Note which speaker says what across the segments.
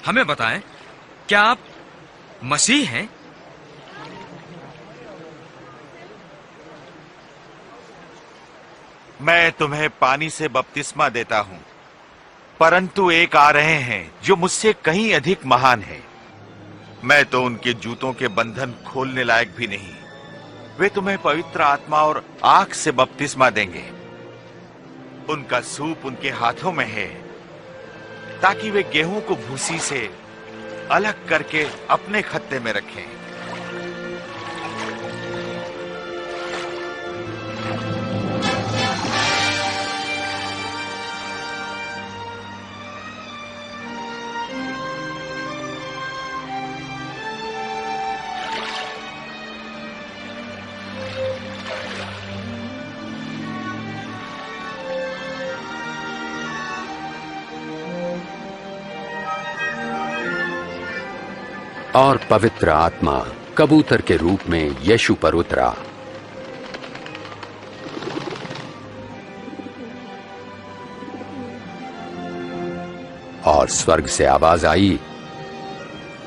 Speaker 1: हमें बताएं, क्या आप मसीह हैं?
Speaker 2: मैं तुम्हें पानी से बपतिस्मा देता हूं, परंतु एक आ रहे हैं जो मुझसे कहीं अधिक महान है। मैं तो उनके जूतों के बंधन खोलने लायक भी नहीं। वे तुम्हें पवित्र आत्मा और आग से बपतिस्मा देंगे। उनका सूप उनके हाथों में है, ताकि वे गेहूं को भूसी से अलग करके अपने खत्ते में रखें।
Speaker 3: और पवित्र आत्मा कबूतर के रूप में यीशु पर उतरा। और स्वर्ग से आवाज आई,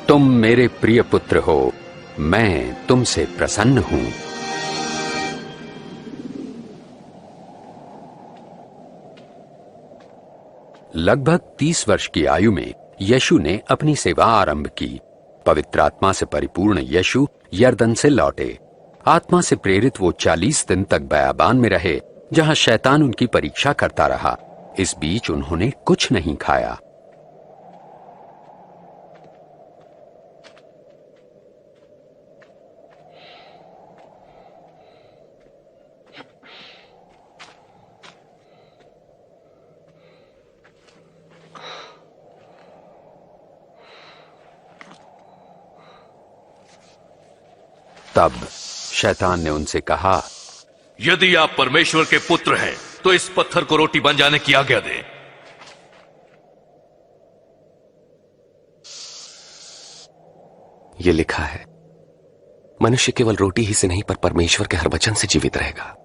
Speaker 3: तुम मेरे प्रिय पुत्र हो, मैं तुमसे प्रसन्न हूं। लगभग 30 वर्ष की आयु में यीशु ने अपनी सेवा आरंभ की। पवित्र आत्मा से परिपूर्ण यीशु यरदन से लौटे। आत्मा से प्रेरित वो 40 दिन तक बयाबान में रहे, जहां शैतान उनकी परीक्षा करता रहा। इस बीच उन्होंने कुछ नहीं खाया। तब शैतान ने उनसे कहा,
Speaker 4: यदि आप परमेश्वर के पुत्र हैं तो इस पत्थर को रोटी बन जाने की आज्ञा दें।
Speaker 5: ये लिखा है, मनुष्य केवल रोटी ही से नहीं पर परमेश्वर के हर वचन से जीवित रहेगा।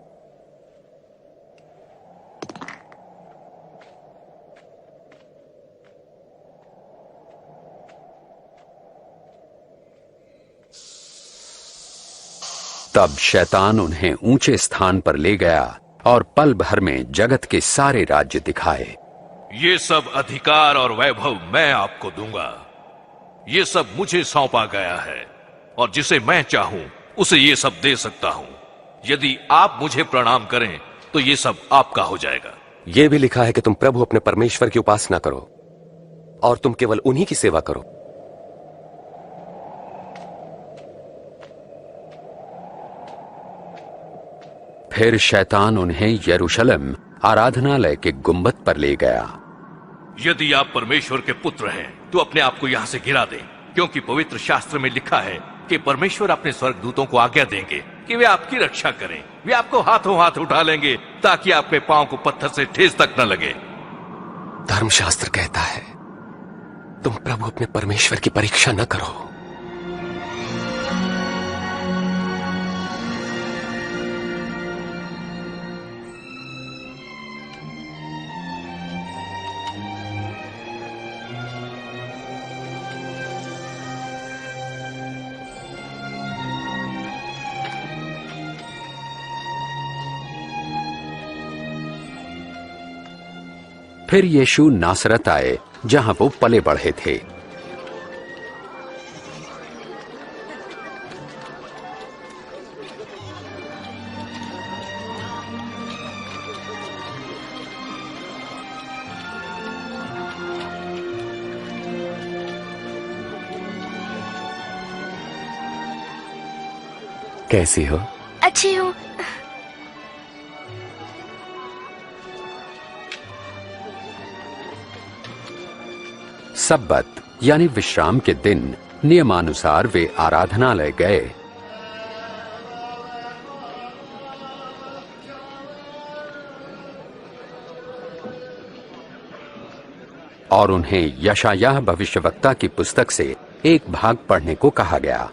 Speaker 3: तब शैतान उन्हें ऊंचे स्थान पर ले गया और पल भर में जगत के सारे राज्य दिखाए।
Speaker 4: ये सब अधिकार और वैभव मैं आपको दूंगा। ये सब मुझे सौंपा गया है, और जिसे मैं चाहूं उसे ये सब दे सकता हूं। यदि आप मुझे प्रणाम करें तो ये सब आपका हो जाएगा।
Speaker 5: यह भी लिखा है कि तुम प्रभु अपने परमेश्वर की उपासना करो और तुम केवल उन्हीं की सेवा करो।
Speaker 3: फिर शैतान उन्हें यरूशलेम आराधनालय के गुंबद पर ले गया।
Speaker 4: यदि आप परमेश्वर के पुत्र हैं तो अपने आप को यहां से गिरा दें, क्योंकि पवित्र शास्त्र में लिखा है कि परमेश्वर अपने स्वर्गदूतों को आज्ञा देंगे कि वे आपकी रक्षा करें। वे आपको हाथों हाथ उठा लेंगे ताकि आपके पांव को पत्थर से ठेस तक न लगे।
Speaker 5: धर्मशास्त्र कहता है, तुम प्रभु अपने परमेश्वर की परीक्षा न करो।
Speaker 3: फिर यीशु नासरत आए, जहां वो पले बढ़े थे।
Speaker 5: कैसी हो?
Speaker 6: अच्छी हूँ।
Speaker 3: सब्बत यानी विश्राम के दिन नियमानुसार वे आराधनालय गए। और उन्हें यशायाह भविष्यवक्ता की पुस्तक से एक भाग पढ़ने को कहा गया।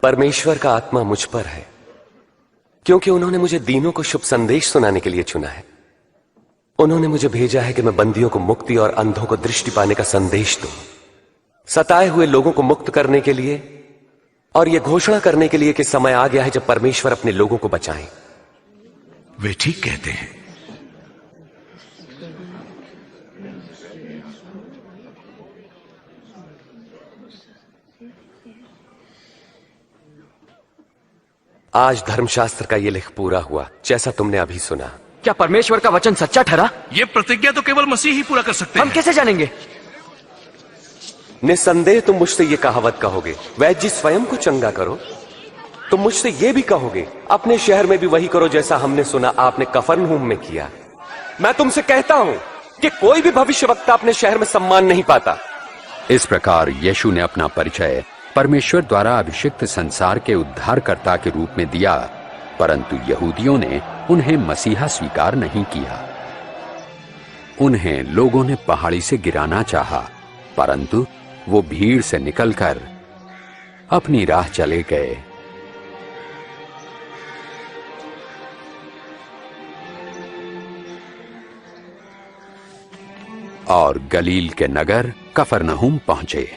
Speaker 5: परमेश्वर का आत्मा मुझ पर है, क्योंकि उन्होंने मुझे दीनों को शुभ संदेश सुनाने के लिए चुना है। उन्होंने मुझे भेजा है कि मैं बंदियों को मुक्ति और अंधों को दृष्टि पाने का संदेश दूं, सताए हुए लोगों को मुक्त करने के लिए और यह घोषणा करने के लिए कि समय आ गया है जब परमेश्वर अपने लोगों को बचाएं।
Speaker 2: वे ठीक कहते हैं।
Speaker 5: आज धर्मशास्त्र का यह लेख पूरा हुआ, जैसा तुमने अभी सुना।
Speaker 6: क्या परमेश्वर का वचन सच्चा ठहरा?
Speaker 4: ये प्रतिज्ञा तो केवल मसीह ही पूरा कर सकते
Speaker 6: हम
Speaker 4: हैं।
Speaker 6: कैसे जानेंगे?
Speaker 5: निस्संदेह तुम मुझसे ये कहावत कहोगे, वैद्य जी स्वयं को चंगा करो। तुम मुझसे ये भी कहोगे, अपने शहर में भी वही करो जैसा हमने सुना आपने कफरनहूम में किया। मैं तुमसे कहता हूं कि कोई भी भविष्यवक्ता अपने शहर में सम्मान नहीं पाता।
Speaker 3: इस प्रकार यीशु ने अपना परिचय परमेश्वर द्वारा अभिषिक्त संसार के उद्धारकर्ता के रूप में दिया, परंतु यहूदियों ने उन्हें मसीहा स्वीकार नहीं किया। उन्हें लोगों ने पहाड़ी से गिराना चाहा, परंतु वो भीड़ से निकलकर अपनी राह चले गए। और गलील के नगर कफरनहूम पहुंचे।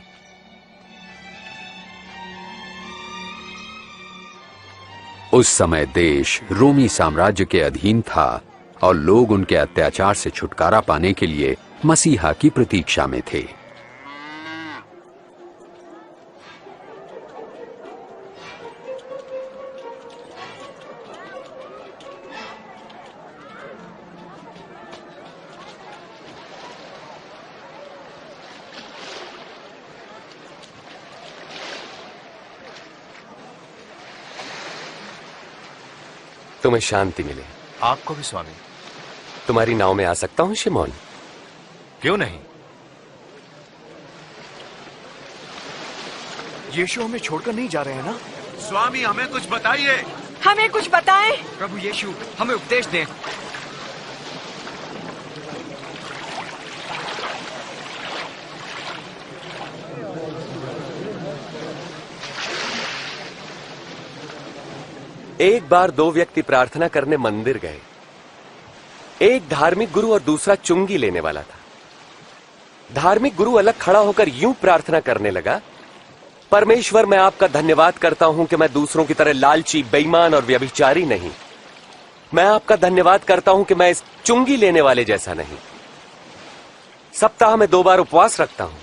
Speaker 3: उस समय देश रोमी साम्राज्य के अधीन था और लोग उनके अत्याचार से छुटकारा पाने के लिए मसीहा की प्रतीक्षा में थे।
Speaker 5: तुम्हें शांति मिले।
Speaker 2: आपको भी स्वामी।
Speaker 5: तुम्हारी नाव में आ सकता हूं शिमोन?
Speaker 2: क्यों नहीं?
Speaker 6: यीशु हमें छोड़कर नहीं जा रहे हैं ना?
Speaker 2: स्वामी हमें कुछ बताइए।
Speaker 7: हमें कुछ बताएं।
Speaker 6: प्रभु यीशु हमें उपदेश दें।
Speaker 5: एक बार दो व्यक्ति प्रार्थना करने मंदिर गए। एक धार्मिक गुरु और दूसरा चुंगी लेने वाला था। धार्मिक गुरु अलग खड़ा होकर यूं प्रार्थना करने लगा, परमेश्वर मैं आपका धन्यवाद करता हूं कि मैं दूसरों की तरह लालची, बेईमान और व्यभिचारी नहीं। मैं आपका धन्यवाद करता हूं कि मैं इस चुंगी लेने वाले जैसा नहीं। सप्ताह में 2 बार उपवास रखता हूं।